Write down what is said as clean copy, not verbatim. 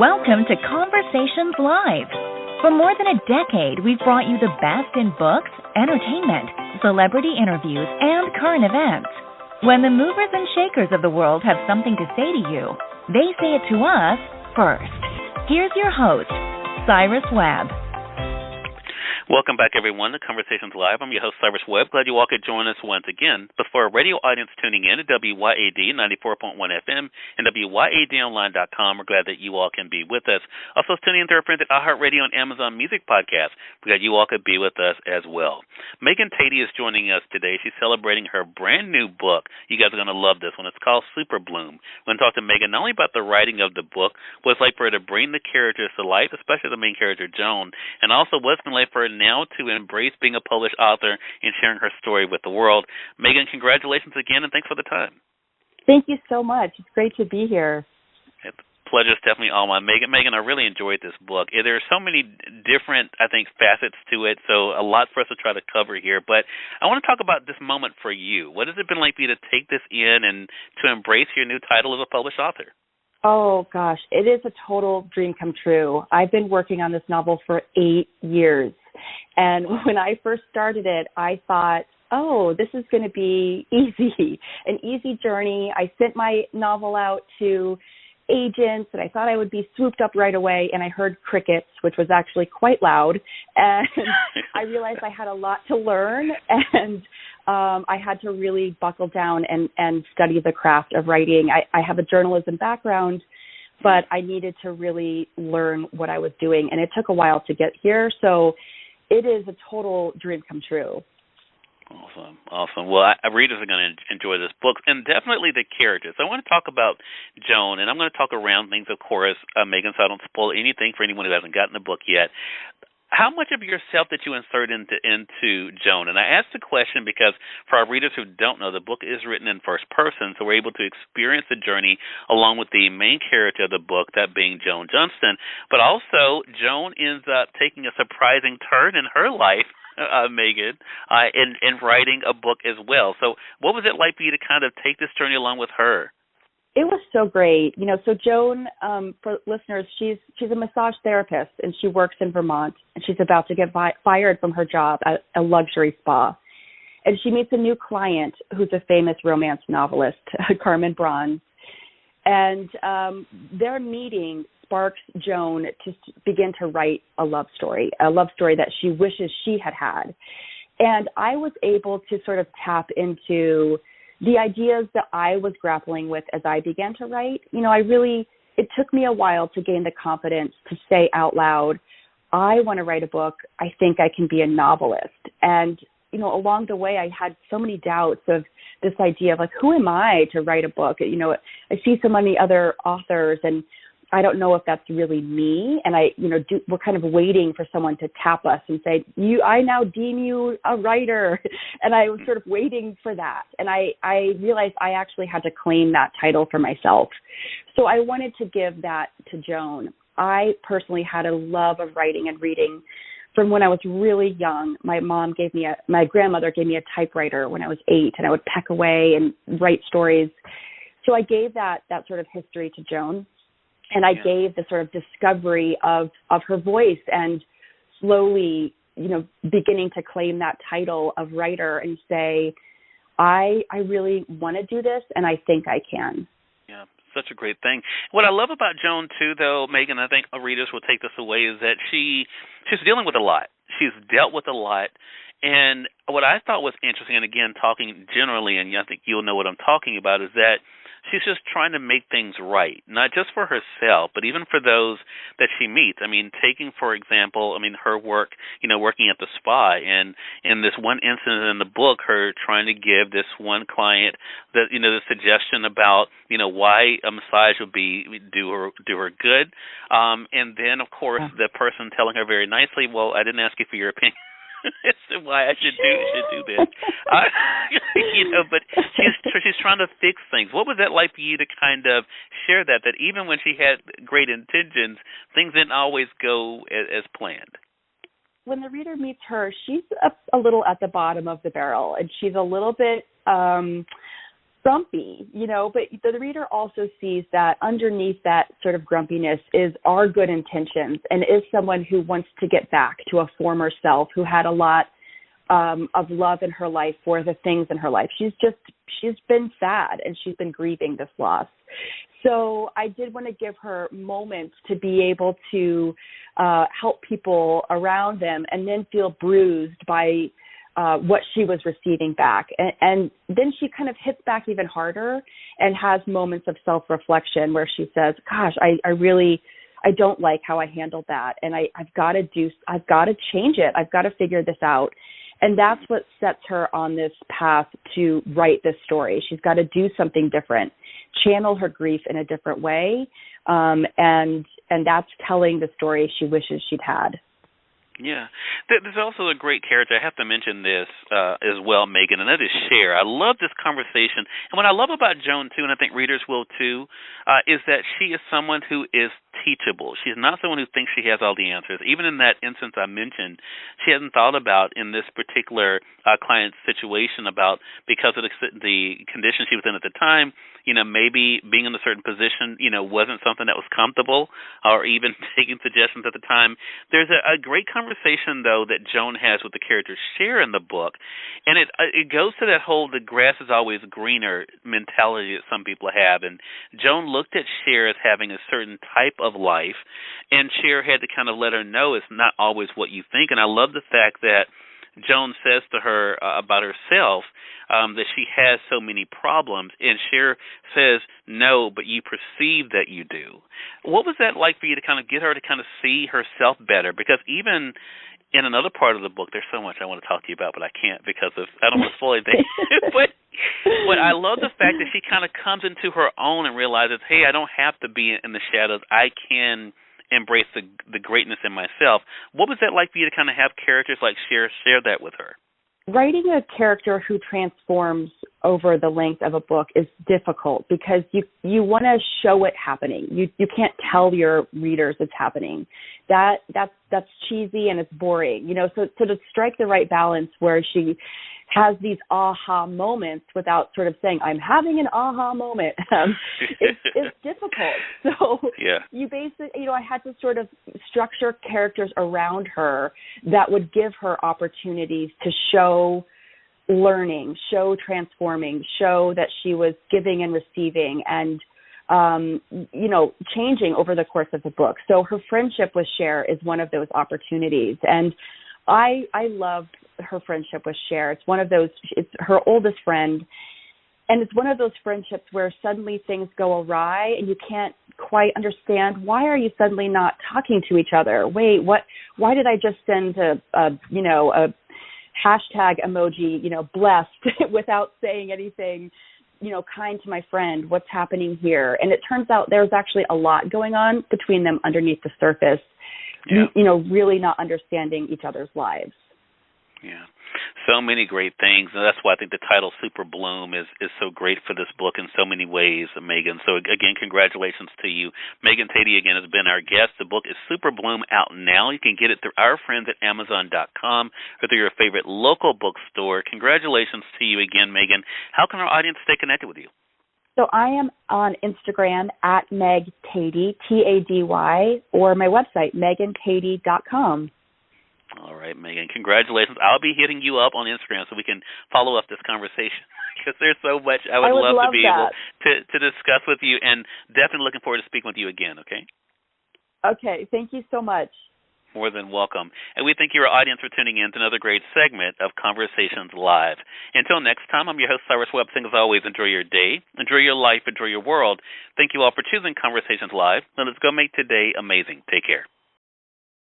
Welcome to Conversations Live. For more than a decade, we've brought you the best in books, entertainment, celebrity interviews, and current events. When the movers and shakers of the world have something to say to you, they say it to us first. Here's your host, Cyrus Webb. Welcome back, everyone, to Conversations Live. I'm your host, Cyrus Webb. Glad you all could join us once again. But for our radio audience tuning in at WYAD 94.1 FM and WYADonline.com, we're glad that you all can be with us. Also, tuning in to our friends at iHeartRadio and Amazon Music Podcast. We're glad you all could be with us as well. Megan Tady is joining us today. She's celebrating her brand new book. You guys are going to love this one. It's called Super Bloom. We're going to talk to Megan not only about the writing of the book, what it's like for her to bring the characters to life, especially the main character, Joan, and also what's going to like for her now to embrace being a published author and sharing her story with the world. Megan, congratulations again, and thanks for the time. Thank you so much. It's great to be here. Pleasure is definitely all mine. Megan, I really enjoyed this book. There are so many different, I think, facets to it, so a lot for us to try to cover here. But I want to talk about this moment for you. What has it been like for you to take this in and to embrace your new title as a published author? Oh, gosh, it is a total dream come true. I've been working on this novel for 8 years. And when I first started it, I thought, oh, this is going to be easy, an easy journey. I sent my novel out to agents, and I thought I would be swooped up right away, and I heard crickets, which was actually quite loud. And I realized I had a lot to learn, and I had to really buckle down and study the craft of writing. I have a journalism background, but I needed to really learn what I was doing, and it took a while to get here. So it is a total dream come true. Awesome. Well, readers are going to enjoy this book, and definitely the characters. I want to talk about Joan, and I'm going to talk around things, of course, Megan, so I don't spoil anything for anyone who hasn't gotten the book yet. How much of yourself did you insert into Joan? And I ask the question because for our readers who don't know, the book is written in first person, so we're able to experience the journey along with the main character of the book, that being Joan Johnston. But also, Joan ends up taking a surprising turn in her life, Megan, in writing a book as well. So what was it like for you to kind of take this journey along with her? It was so great. So Joan, for listeners, she's a massage therapist, and she works in Vermont, and she's about to get fired from her job at a luxury spa. And she meets a new client who's a famous romance novelist, Carmen Brons. And their meeting sparks Joan to begin to write a love story that she wishes she had had. And I was able to sort of tap into the ideas that I was grappling with as I began to write. It took me a while to gain the confidence to say out loud, I want to write a book. I think I can be a novelist. And, along the way, I had so many doubts of this idea of who am I to write a book? I see so many other authors, and I don't know if that's really me. And we're kind of waiting for someone to tap us and say, I now deem you a writer. And I was sort of waiting for that. And I realized I actually had to claim that title for myself. So I wanted to give that to Joan. I personally had a love of writing and reading from when I was really young. My grandmother gave me a typewriter when I was 8, and I would peck away and write stories. So I gave that sort of history to Joan. And I gave the sort of discovery of her voice and slowly, beginning to claim that title of writer and say, I really want to do this, and I think I can. Yeah, such a great thing. What I love about Joan, too, though, Megan, I think our readers will take this away, is that she's dealing with a lot. She's dealt with a lot. And what I thought was interesting, and again, talking generally, and I think you'll know what I'm talking about, is that she's just trying to make things right, not just for herself, but even for those that she meets. Taking, for example, her work, working at the spa, and in this one incident in the book, her trying to give this one client the suggestion about, why a massage would do her good. And then, of course, the person telling her very nicely, well, I didn't ask you for your opinion. Why I should do this, but she's trying to fix things. What was that like for you to kind of share that even when she had great intentions, things didn't always go as planned? When the reader meets her, she's a little at the bottom of the barrel, and she's a little bit grumpy, but the reader also sees that underneath that sort of grumpiness are good intentions and is someone who wants to get back to a former self who had a lot of love in her life for the things in her life. She's been sad and she's been grieving this loss. So I did want to give her moments to be able to help people around them and then feel bruised by what she was receiving back. And then she kind of hits back even harder and has moments of self-reflection where she says, gosh, I don't like how I handled that. And I've got to change it. I've got to figure this out. And that's what sets her on this path to write this story. She's got to do something different, channel her grief in a different way. And that's telling the story she wishes she'd had. Yeah. There's also a great character. I have to mention this as well, Megan, and that is Cher. I love this conversation. And what I love about Joan, too, and I think readers will, too, is that she is someone who is teachable. She's not someone who thinks she has all the answers. Even in that instance I mentioned, she hasn't thought about in this particular client's situation about because of the condition she was in at the time, maybe being in a certain position, wasn't something that was comfortable or even taking suggestions at the time. There's a great conversation, though, that Joan has with the character Cher in the book, and it goes to that whole the grass is always greener mentality that some people have. And Joan looked at Cher as having a certain type of life, and Cher had to kind of let her know it's not always what you think. And I love the fact that Joan says to her about herself that she has so many problems, and Cher says, no, but you perceive that you do. What was that like for you to kind of get her to kind of see herself better? Because even in another part of the book, there's so much I want to talk to you about, but I can't because I don't want to spoil anything. but I love the fact that she kind of comes into her own and realizes, hey, I don't have to be in the shadows. I can embrace the greatness in myself. What was that like for you to kind of have characters like Cher share that with her? Writing a character who transforms over the length of a book is difficult because you want to show it happening. You can't tell your readers it's happening. That's cheesy and it's boring. So to strike the right balance where she has these aha moments without sort of saying, I'm having an aha moment, it's difficult. So yeah. you basically, I had to sort of structure characters around her that would give her opportunities to show learning, show transforming, show that she was giving and receiving and, changing over the course of the book. So her friendship with Cher is one of those opportunities. And I loved her friendship with Cher. It's her oldest friend. And it's one of those friendships where suddenly things go awry and you can't quite understand, why are you suddenly not talking to each other? Wait, why did I just send a hashtag emoji, blessed without saying anything, kind to my friend? What's happening here? And it turns out there's actually a lot going on between them underneath the surface. Yeah. Really not understanding each other's lives. Yeah. So many great things. And that's why I think the title Super Bloom is so great for this book in so many ways, Megan. So, again, congratulations to you. Megan Tady, again, has been our guest. The book is Super Bloom, out now. You can get it through our friends at Amazon.com or through your favorite local bookstore. Congratulations to you again, Megan. How can our audience stay connected with you? So I am on Instagram at Meg Tady, Tady, or my website, megantady.com. All right, Megan, congratulations. I'll be hitting you up on Instagram so we can follow up this conversation because there's so much I would love to be able to discuss with you, and definitely looking forward to speaking with you again, okay? Okay, thank you so much. More than welcome. And we thank your audience for tuning in to another great segment of Conversations Live. Until next time, I'm your host, Cyrus Webb, saying as always, enjoy your day, enjoy your life, enjoy your world. Thank you all for choosing Conversations Live. Now let's go make today amazing. Take care.